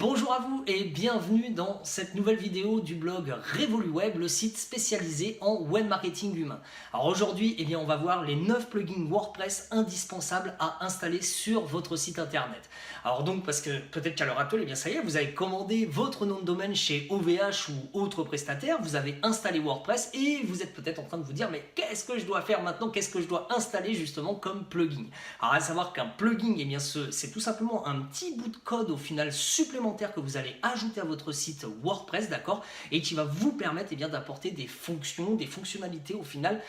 Bonjour à vous et bienvenue dans cette nouvelle vidéo du blog RevoluWeb, le site spécialisé en web marketing humain. Alors aujourd'hui, on va voir les 9 plugins WordPress indispensables à installer sur votre site internet. Alors donc, parce que peut-être qu'à l'heure actuelle, ça y est, vous avez commandé votre nom de domaine chez OVH ou autre prestataire, vous avez installé WordPress et vous êtes peut-être en train de vous dire, mais qu'est-ce que je dois faire maintenant? Qu'est-ce que je dois installer justement comme plugin? Alors à savoir qu'un plugin, c'est tout simplement un petit bout de code au final supplémentaire que vous allez ajouter à votre site WordPress, d'accord, et qui va vous permettre d'apporter des fonctions, des fonctionnalités au final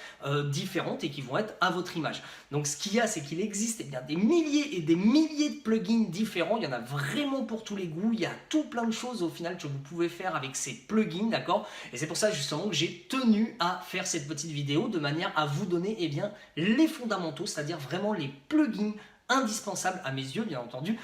différentes et qui vont être à votre image. Donc ce qu'il y a, c'est qu'il existe des milliers et des milliers de plugins différents, il y en a vraiment pour tous les goûts, il y a tout plein de choses au final que vous pouvez faire avec ces plugins, d'accord, et c'est pour ça justement que j'ai tenu à faire cette petite vidéo de manière à vous donner les fondamentaux, c'est-à-dire vraiment les plugins indispensable à mes yeux, bien entendu,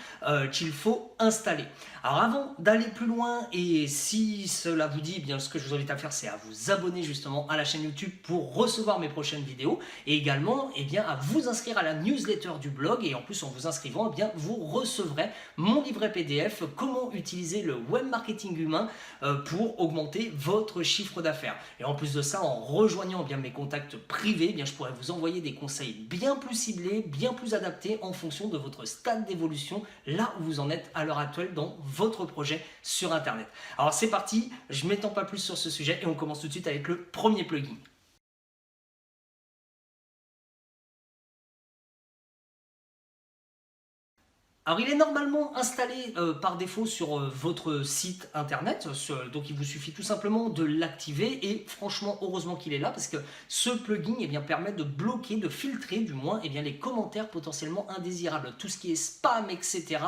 qu'il faut installer. Alors avant d'aller plus loin, et si cela vous dit, ce que je vous invite à faire, c'est à vous abonner justement à la chaîne YouTube pour recevoir mes prochaines vidéos, et également à vous inscrire à la newsletter du blog, et en plus en vous inscrivant, vous recevrez mon livret PDF, comment utiliser le web marketing humain pour augmenter votre chiffre d'affaires. Et en plus de ça, en rejoignant mes contacts privés, je pourrais vous envoyer des conseils bien plus ciblés, bien plus adaptés en fonction de votre stade d'évolution, là où vous en êtes à l'heure actuelle dans votre projet sur Internet. Alors c'est parti, je ne m'étends pas plus sur ce sujet et on commence tout de suite avec le premier plugin. Alors il est normalement installé par défaut sur votre site internet, donc il vous suffit tout simplement de l'activer et franchement heureusement qu'il est là parce que ce plugin permet de bloquer, de filtrer du moins les commentaires potentiellement indésirables, tout ce qui est spam etc.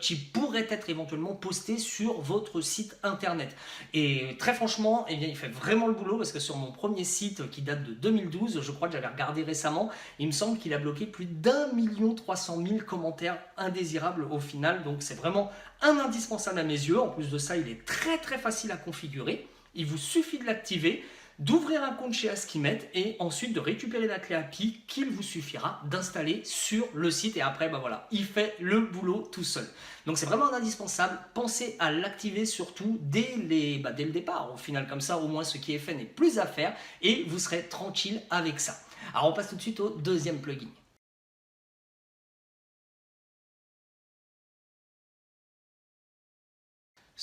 Qui pourrait être éventuellement posté sur votre site internet. Et très franchement il fait vraiment le boulot parce que sur mon premier site qui date de 2012, je crois que j'avais regardé récemment, il me semble qu'il a bloqué plus d'1 300 000 commentaires indésirable au final, donc c'est vraiment un indispensable à mes yeux. En plus de ça, il est très facile à configurer, il vous suffit de l'activer, d'ouvrir un compte chez Askimet et ensuite de récupérer la clé API qu'il vous suffira d'installer sur le site et après voilà, il fait le boulot tout seul. Donc c'est vraiment un indispensable, pensez à l'activer surtout dès le départ, au final comme ça au moins ce qui est fait n'est plus à faire et vous serez tranquille avec ça. Alors on passe tout de suite au deuxième plugin.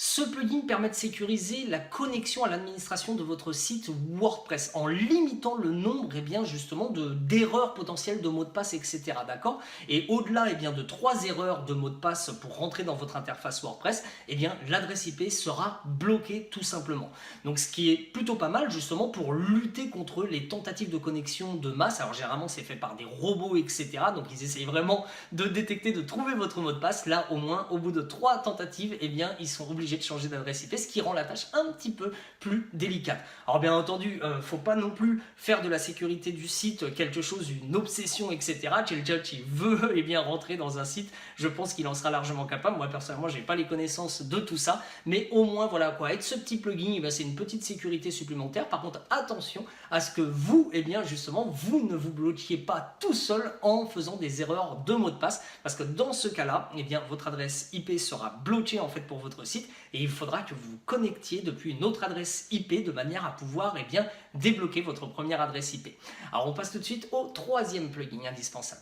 Ce plugin permet de sécuriser la connexion à l'administration de votre site WordPress en limitant le nombre justement d'erreurs potentielles de mots de passe, etc. D'accord? Et au-delà de 3 erreurs de mots de passe pour rentrer dans votre interface WordPress, l'adresse IP sera bloquée tout simplement. Donc ce qui est plutôt pas mal justement pour lutter contre les tentatives de connexion de masse. Alors généralement c'est fait par des robots, etc. Donc ils essayent vraiment de détecter, de trouver votre mot de passe. Là au moins au bout de 3 tentatives, ils sont obligés de changer d'adresse IP, ce qui rend la tâche un petit peu plus délicate. Alors bien entendu, faut pas non plus faire de la sécurité du site quelque chose, une obsession, etc. Quelqu'un qui veut rentrer dans un site, je pense qu'il en sera largement capable. Moi personnellement, j'ai pas les connaissances de tout ça, mais au moins voilà quoi. Avec ce petit plugin, c'est une petite sécurité supplémentaire. Par contre, attention à ce que vous, justement, vous ne vous bloquiez pas tout seul en faisant des erreurs de mots de passe, parce que dans ce cas-là, votre adresse IP sera bloquée en fait pour votre site et il faudra que vous vous connectiez depuis une autre adresse IP de manière à pouvoir débloquer votre première adresse IP. Alors on passe tout de suite au troisième plugin indispensable.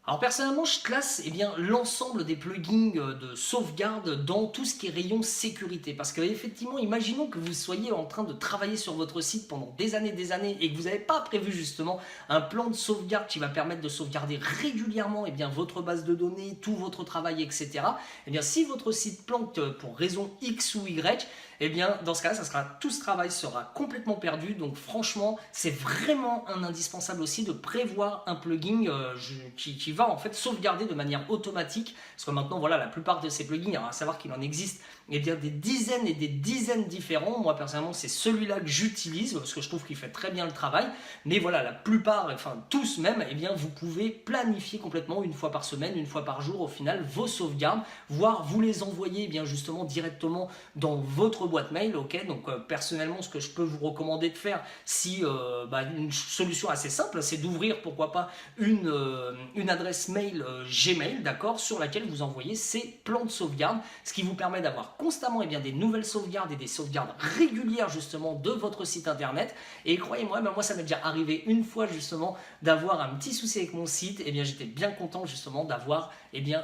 Alors personnellement, je classe l'ensemble des plugins de sauvegarde dans tout ce qui est rayon sécurité. Parce que effectivement, imaginons que vous soyez en train de travailler sur votre site pendant des années et que vous n'avez pas prévu justement un plan de sauvegarde qui va permettre de sauvegarder régulièrement votre base de données, tout votre travail, etc. Si votre site plante pour raison X ou Y, dans ce cas-là, tout ce travail sera complètement perdu. Donc franchement, c'est vraiment un indispensable aussi de prévoir un plugin qui va en fait sauvegarder de manière automatique. Parce que maintenant, voilà, la plupart de ces plugins, à savoir qu'il en existe des dizaines et des dizaines différents. Moi personnellement, c'est celui-là que j'utilise parce que je trouve qu'il fait très bien le travail. Mais voilà, la plupart, enfin tous même, vous pouvez planifier complètement une fois par semaine, une fois par jour au final vos sauvegardes, voire vous les envoyer justement directement dans votre boîte mail, ok. Donc personnellement, ce que je peux vous recommander de faire, si une solution assez simple, c'est d'ouvrir pourquoi pas une adresse mail Gmail, d'accord, sur laquelle vous envoyez ces plans de sauvegarde, ce qui vous permet d'avoir constamment des nouvelles sauvegardes et des sauvegardes régulières justement de votre site internet. Et croyez-moi, moi ça m'est déjà arrivé une fois justement d'avoir un petit souci avec mon site, et bien j'étais bien content justement d'avoir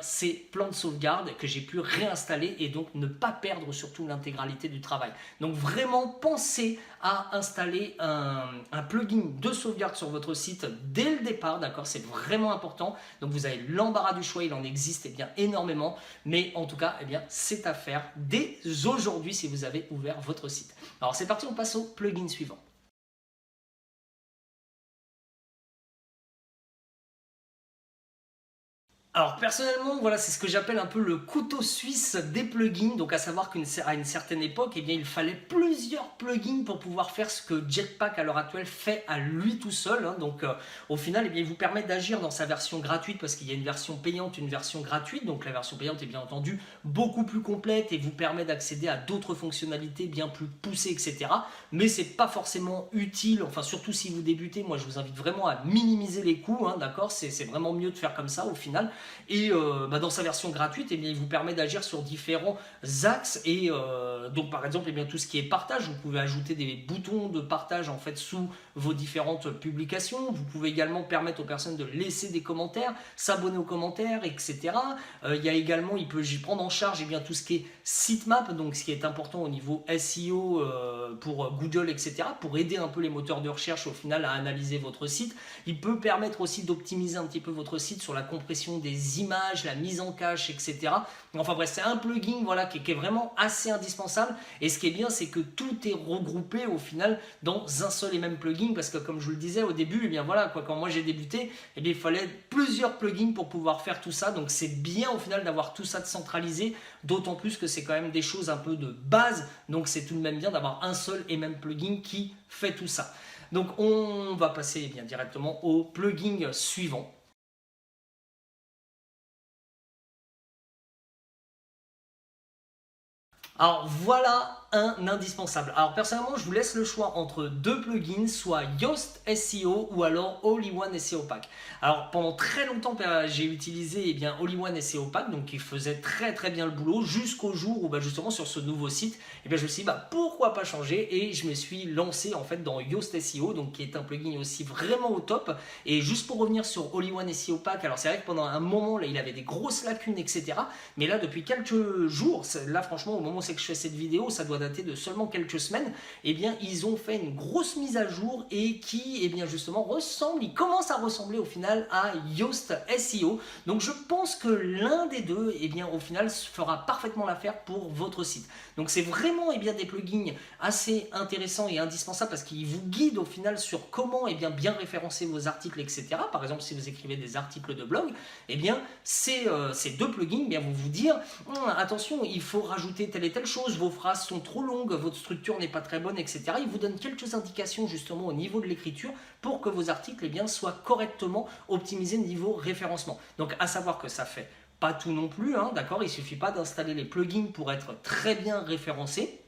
ces plans de sauvegarde que j'ai pu réinstaller et donc ne pas perdre surtout l'intégralité du travail. Donc vraiment pensez à installer un plugin de sauvegarde sur votre site dès le départ, d'accord, c'est vraiment important. Donc vous avez l'embarras du choix, il en existe énormément, mais en tout cas c'est à faire dès aujourd'hui si vous avez ouvert votre site. Alors c'est parti, on passe au plugin suivant. Alors personnellement, voilà, c'est ce que j'appelle un peu le couteau suisse des plugins. Donc à savoir qu'à une certaine époque, il fallait plusieurs plugins pour pouvoir faire ce que Jetpack à l'heure actuelle fait à lui tout seul. Hein. Donc au final, il vous permet d'agir dans sa version gratuite parce qu'il y a une version payante, une version gratuite. Donc la version payante est bien entendu beaucoup plus complète et vous permet d'accéder à d'autres fonctionnalités bien plus poussées, etc. Mais c'est pas forcément utile, enfin surtout si vous débutez. Moi, je vous invite vraiment à minimiser les coûts, hein, d'accord. C'est vraiment mieux de faire comme ça au final. Et dans sa version gratuite, il vous permet d'agir sur différents axes. Et donc par exemple, tout ce qui est partage, vous pouvez ajouter des boutons de partage en fait sous vos différentes publications. Vous pouvez également permettre aux personnes de laisser des commentaires, s'abonner aux commentaires, etc. Il y a également, il peut prendre en charge tout ce qui est sitemap, donc ce qui est important au niveau SEO pour Google, etc. pour aider un peu les moteurs de recherche au final à analyser votre site. Il peut permettre aussi d'optimiser un petit peu votre site sur la compression des images, la mise en cache, etc. Enfin bref, c'est un plugin voilà, qui est vraiment assez indispensable. Et ce qui est bien, c'est que tout est regroupé au final dans un seul et même plugin. Parce que comme je vous le disais au début, voilà, quand moi j'ai débuté, il fallait plusieurs plugins pour pouvoir faire tout ça. Donc c'est bien au final d'avoir tout ça centralisé. D'autant plus que c'est quand même des choses un peu de base. Donc c'est tout de même bien d'avoir un seul et même plugin qui fait tout ça. Donc on va passer directement au plugin suivant. Alors voilà un indispensable. Alors personnellement, je vous laisse le choix entre deux plugins, soit Yoast SEO ou alors All-in-One SEO Pack. Alors pendant très longtemps, j'ai utilisé All-in-One SEO Pack, donc qui faisait très très bien le boulot, jusqu'au jour où justement sur ce nouveau site, je me suis dit pourquoi pas changer, et je me suis lancé en fait dans Yoast SEO, donc qui est un plugin aussi vraiment au top. Et juste pour revenir sur All-in-One SEO Pack, alors c'est vrai que pendant un moment là, il avait des grosses lacunes, etc. Mais là depuis quelques jours, là franchement au moment où c'est que je fais cette vidéo, ça doit dater de seulement quelques semaines, ils ont fait une grosse mise à jour et qui justement il commence à ressembler au final à Yoast SEO. Donc je pense que l'un des deux au final fera parfaitement l'affaire pour votre site. Donc c'est vraiment des plugins assez intéressants et indispensables parce qu'ils vous guident au final sur comment bien référencer vos articles, etc. Par exemple, si vous écrivez des articles de blog, ces deux plugins vont vous dire attention, il faut rajouter telle et telle chose, vos phrases sont trop longues, votre structure n'est pas très bonne, etc. Ils vous donnent quelques indications justement au niveau de l'écriture pour que vos articles soient correctement optimisés niveau référencement. Donc à savoir que ça fait pas tout non plus, hein, d'accord. Il suffit pas d'installer les plugins pour être très bien référencé.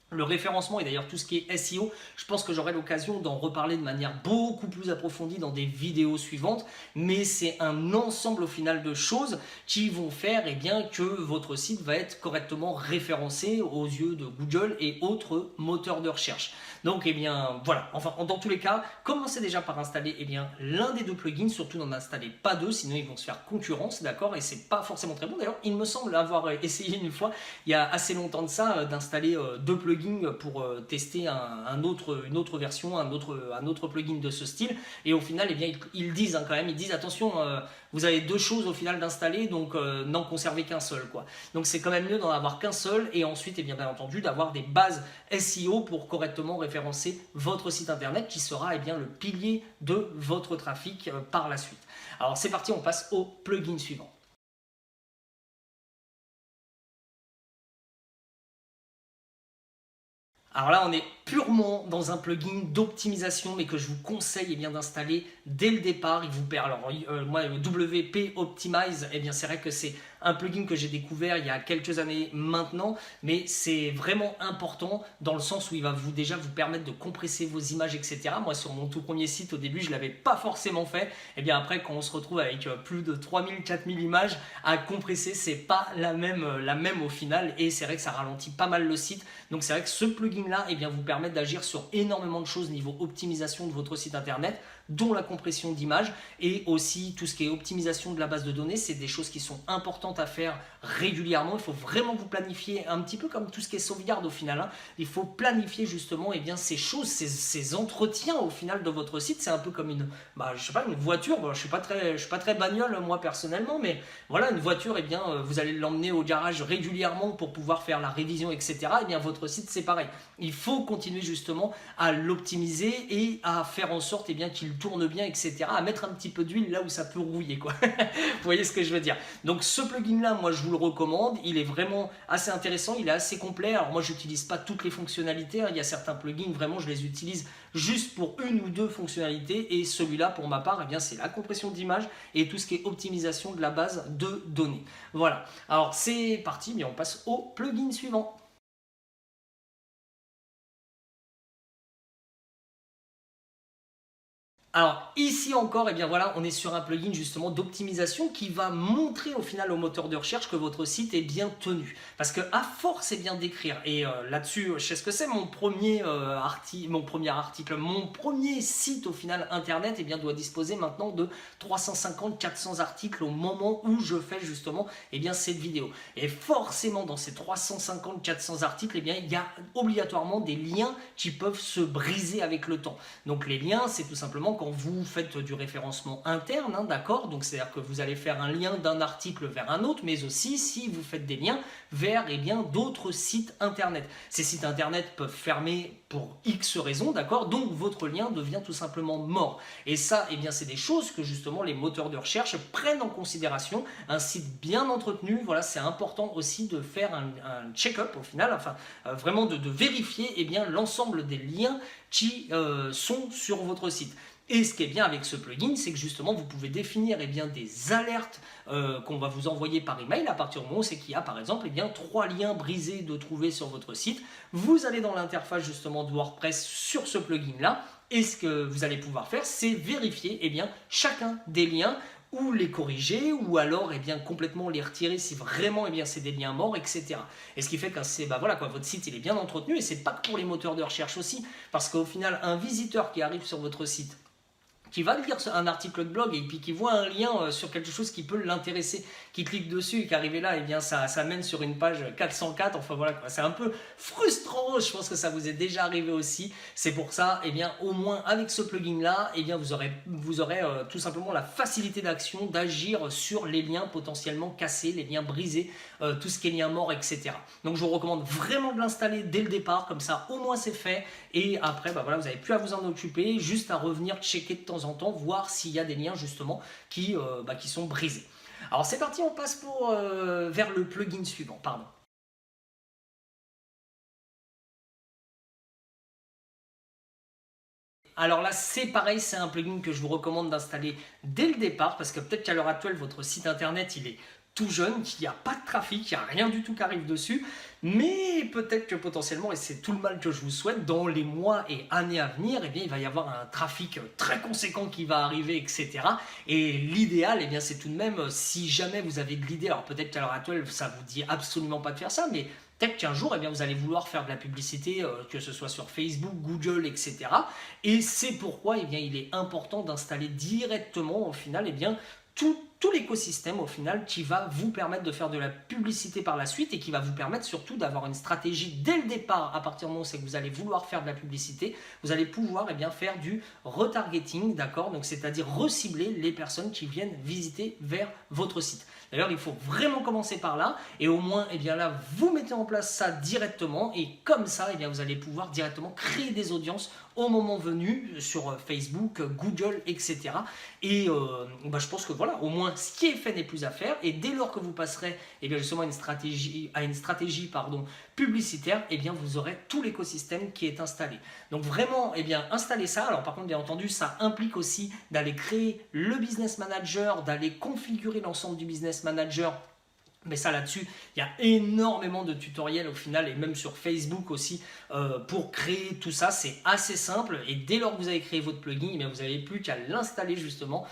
Le référencement et d'ailleurs tout ce qui est SEO, je pense que j'aurai l'occasion d'en reparler de manière beaucoup plus approfondie dans des vidéos suivantes, mais c'est un ensemble au final de choses qui vont faire que votre site va être correctement référencé aux yeux de Google et autres moteurs de recherche. Donc voilà, enfin dans tous les cas, commencez déjà par installer l'un des deux plugins, surtout n'en installez pas deux, sinon ils vont se faire concurrence, d'accord, et c'est pas forcément très bon. D'ailleurs, il me semble avoir essayé une fois, il y a assez longtemps de ça, d'installer deux plugins pour tester une autre version, un autre plugin de ce style, et au final ils disent quand même, ils disent attention, vous avez deux choses au final d'installer, donc n'en conservez qu'un seul quoi. Donc c'est quand même mieux d'en avoir qu'un seul, et ensuite bien entendu d'avoir des bases SEO pour correctement référencer votre site internet qui sera le pilier de votre trafic par la suite. Alors c'est parti, on passe au plugin suivant. Alors là, on est purement dans un plugin d'optimisation, mais que je vous conseille d'installer dès le départ. Il vous permet, alors moi, WP Optimize, c'est vrai que c'est un plugin que j'ai découvert il y a quelques années maintenant, mais c'est vraiment important dans le sens où il va déjà vous permettre de compresser vos images, etc. Moi, sur mon tout premier site, au début, je ne l'avais pas forcément fait. Et bien après, quand on se retrouve avec plus de 3000, 4000 images à compresser, c'est pas la même au final. Et c'est vrai que ça ralentit pas mal le site. Donc c'est vrai que ce plugin-là vous permet d'agir sur énormément de choses niveau optimisation de votre site internet, dont la compression d'images et aussi tout ce qui est optimisation de la base de données. C'est des choses qui sont importantes à faire régulièrement. Il faut vraiment vous planifier un petit peu comme tout ce qui est sauvegarde au final. Hein. Il faut planifier justement ces choses, ces entretiens au final de votre site. C'est un peu comme je sais pas, une voiture. Bon, je suis pas très bagnole moi personnellement, mais voilà, une voiture, vous allez l'emmener au garage régulièrement pour pouvoir faire la révision, etc. Et bien votre site, c'est pareil. Il faut continuer justement à l'optimiser et à faire en sorte qu'il tourne bien, etc. À mettre un petit peu d'huile là où ça peut rouiller, quoi. Vous voyez ce que je veux dire? Donc ce plugin là, moi je vous le recommande. Il est vraiment assez intéressant, il est assez complet. Alors moi j'utilise pas toutes les fonctionnalités, hein. Il y a certains plugins, vraiment je les utilise juste pour une ou deux fonctionnalités, et celui-là pour ma part, c'est la compression d'image et tout ce qui est optimisation de la base de données. Voilà, alors c'est parti, on passe au plugin suivant. Alors ici encore, voilà, on est sur un plugin justement d'optimisation qui va montrer au final au moteur de recherche que votre site est bien tenu. Parce que à force d'écrire, et là-dessus, je sais ce que c'est, mon premier site au final internet doit disposer maintenant de 350-400 articles au moment où je fais justement cette vidéo. Et forcément dans ces 350-400 articles, il y a obligatoirement des liens qui peuvent se briser avec le temps. Donc les liens, c'est tout simplement quand vous faites du référencement interne, hein, d'accord? Donc c'est-à-dire que vous allez faire un lien d'un article vers un autre, mais aussi si vous faites des liens vers d'autres sites internet. Ces sites internet peuvent fermer pour X raisons, d'accord? Donc votre lien devient tout simplement mort. Et ça, c'est des choses que justement les moteurs de recherche prennent en considération. Un site bien entretenu, voilà, c'est important aussi de faire un check-up au final, vraiment de vérifier l'ensemble des liens qui sont sur votre site. Et ce qui est bien avec ce plugin, c'est que justement vous pouvez définir des alertes qu'on va vous envoyer par email à partir du moment où c'est qu'il y a par exemple 3 liens brisés de trouver sur votre site. Vous allez dans l'interface justement de WordPress sur ce plugin là, et ce que vous allez pouvoir faire, c'est vérifier chacun des liens, ou les corriger, ou alors complètement les retirer si vraiment c'est des liens morts, etc. Et ce qui fait que votre site il est bien entretenu, et c'est pas que pour les moteurs de recherche aussi, parce qu'au final un visiteur qui arrive sur votre site, qui va lire un article de blog et puis qui voit un lien sur quelque chose qui peut l'intéresser, qui clique dessus et qui arrive là, ça mène sur une page 404, c'est un peu frustrant, je pense que ça vous est déjà arrivé aussi. C'est pour ça, au moins avec ce plugin là, vous aurez tout simplement la facilité d'action, d'agir sur les liens potentiellement cassés, les liens brisés, tout ce qui est lien mort, etc. Donc je vous recommande vraiment de l'installer dès le départ, comme ça au moins c'est fait, et après vous n'avez plus à vous en occuper, juste à revenir checker de temps en temps, voir s'il y a des liens justement qui sont brisés. Alors c'est parti, on passe vers le plugin suivant, pardon. Alors là, c'est pareil, c'est un plugin que je vous recommande d'installer dès le départ, parce que peut-être qu'à l'heure actuelle, votre site internet, il est tout jeune, qu'il n'y a pas de trafic, il n'y a rien du tout qui arrive dessus, mais peut-être que potentiellement, et c'est tout le mal que je vous souhaite, dans les mois et années à venir, il va y avoir un trafic très conséquent qui va arriver, etc. Et l'idéal, c'est tout de même, si jamais vous avez de l'idée, alors peut-être qu'à l'heure actuelle, ça vous dit absolument pas de faire ça, mais peut-être qu'un jour, vous allez vouloir faire de la publicité, que ce soit sur Facebook, Google, etc. Et c'est pourquoi il est important d'installer directement, au final, tout l'écosystème au final qui va vous permettre de faire de la publicité par la suite, et qui va vous permettre surtout d'avoir une stratégie dès le départ. À partir du moment où c'est que vous allez vouloir faire de la publicité, vous allez pouvoir faire du retargeting, d'accord, donc c'est-à-dire recibler les personnes qui viennent visiter vers votre site. D'ailleurs, il faut vraiment commencer par là, et au moins là vous mettez en place ça directement, et comme ça vous allez pouvoir directement créer des audiences au moment venu sur Facebook, Google, etc. Et je pense que voilà, au moins ce qui est fait n'est plus à faire, et dès lors que vous passerez justement à une stratégie publicitaire, vous aurez tout l'écosystème qui est installé. Donc vraiment, installez ça. Alors par contre, bien entendu, ça implique aussi d'aller créer le business manager, d'aller configurer l'ensemble du business manager Mais ça là-dessus, il y a énormément de tutoriels au final et même sur Facebook aussi pour créer tout ça. C'est assez simple et dès lors que vous avez créé votre plugin, eh bien, vous n'avez plus qu'à l'installer justement.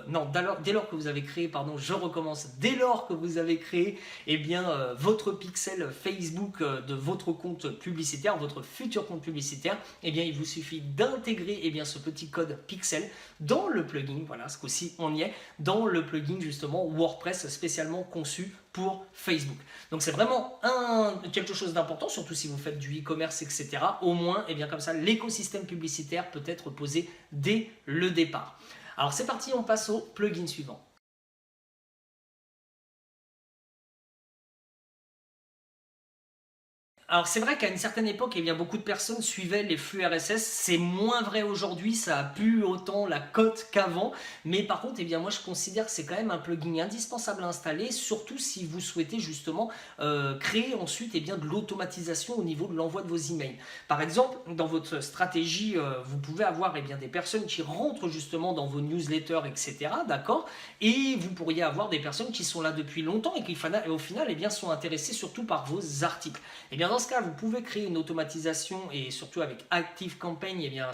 Non, dès lors que vous avez créé, pardon, je recommence. Dès lors que vous avez créé eh bien, votre pixel Facebook de votre compte publicitaire, votre futur compte publicitaire, eh bien, il vous suffit d'intégrer eh bien, ce petit code pixel dans le plugin. Voilà, ce coup-ci on y est, dans le plugin justement WordPress spécialement conçu pour Facebook. Donc c'est vraiment quelque chose d'important, surtout si vous faites du e-commerce, etc. Au moins, et bien comme ça, l'écosystème publicitaire peut être posé dès le départ. Alors c'est parti, on passe au plugin suivant. Alors c'est vrai qu'à une certaine époque, eh bien, beaucoup de personnes suivaient les flux RSS. C'est moins vrai aujourd'hui, ça a plus autant la cote qu'avant. Mais par contre, eh bien, moi je considère que c'est quand même un plugin indispensable à installer, surtout si vous souhaitez justement créer ensuite eh bien, de l'automatisation au niveau de l'envoi de vos emails. Par exemple, dans votre stratégie, vous pouvez avoir eh bien, des personnes qui rentrent justement dans vos newsletters, etc. D'accord. Et vous pourriez avoir des personnes qui sont là depuis longtemps et qui au final eh bien, sont intéressées surtout par vos articles. Eh bien, dans ce cas, vous pouvez créer une automatisation et surtout avec ActiveCampaign, eh bien,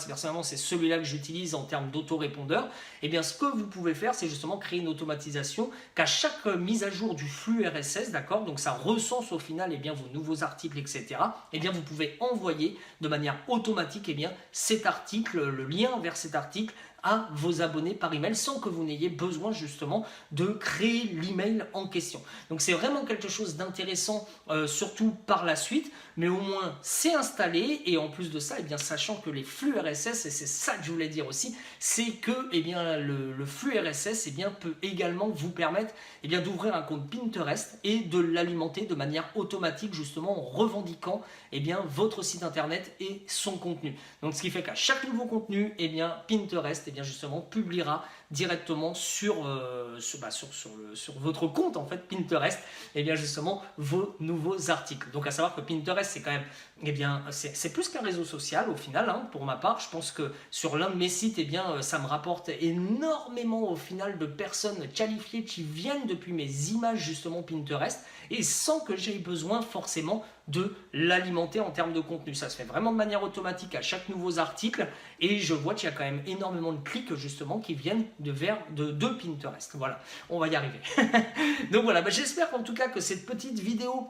personnellement, c'est celui-là que j'utilise en termes d'autorépondeur. Eh bien, ce que vous pouvez faire, c'est justement créer une automatisation qu'à chaque mise à jour du flux RSS, d'accord, donc ça recense au final eh bien, vos nouveaux articles, etc. Eh bien, vous pouvez envoyer de manière automatique eh bien, cet article, le lien vers cet article à vos abonnés par email sans que vous n'ayez besoin justement de créer l'email en question. Donc c'est vraiment quelque chose d'intéressant, surtout par la suite, mais au moins c'est installé et en plus de ça, eh bien, sachant que les flux RSS, et c'est ça que je voulais dire aussi, c'est que eh bien, le flux RSS eh bien, peut également vous permettre eh bien, d'ouvrir un compte Pinterest et de l'alimenter de manière automatique justement en revendiquant eh bien, votre site internet et son contenu. Donc ce qui fait qu'à chaque nouveau contenu, eh bien, Pinterest eh bien, justement publiera directement sur votre compte en fait Pinterest et bien justement vos nouveaux articles. Donc à savoir que Pinterest c'est quand même eh bien c'est plus qu'un réseau social au final hein, pour ma part. Je pense que sur l'un de mes sites eh bien ça me rapporte énormément au final de personnes qualifiées qui viennent depuis mes images justement Pinterest et sans que j'aie besoin forcément de l'alimenter en termes de contenu. Ça se fait vraiment de manière automatique à chaque nouveau article et je vois qu'il y a quand même énormément de clics justement qui viennent de Pinterest. Voilà, on va y arriver. Donc voilà, j'espère en tout cas que cette petite vidéo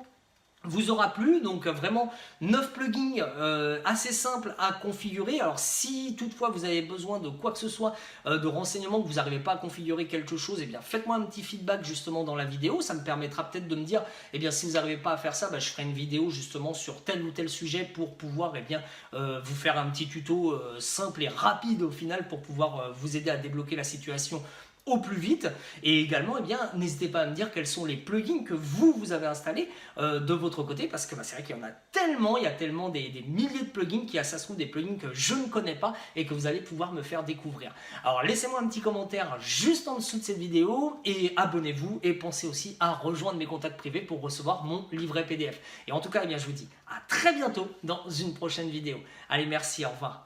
vous aura plu. Donc vraiment 9 plugins assez simples à configurer. Alors si toutefois vous avez besoin de quoi que ce soit, de renseignements, que vous n'arrivez pas à configurer quelque chose, eh bien faites-moi un petit feedback justement dans la vidéo. Ça me permettra peut-être de me dire, eh bien si vous n'arrivez pas à faire ça, je ferai une vidéo justement sur tel ou tel sujet pour pouvoir eh bien, vous faire un petit tuto simple et rapide au final pour pouvoir vous aider à débloquer la situation au plus vite. Et également, eh bien, n'hésitez pas à me dire quels sont les plugins que vous avez installés de votre côté, parce que c'est vrai qu'il y en a tellement, il y a tellement des milliers de plugins qui, ça se trouve, des plugins que je ne connais pas et que vous allez pouvoir me faire découvrir. Alors, laissez-moi un petit commentaire juste en dessous de cette vidéo et abonnez-vous et pensez aussi à rejoindre mes contacts privés pour recevoir mon livret PDF. Et en tout cas, eh bien, je vous dis à très bientôt dans une prochaine vidéo. Allez, merci, au revoir.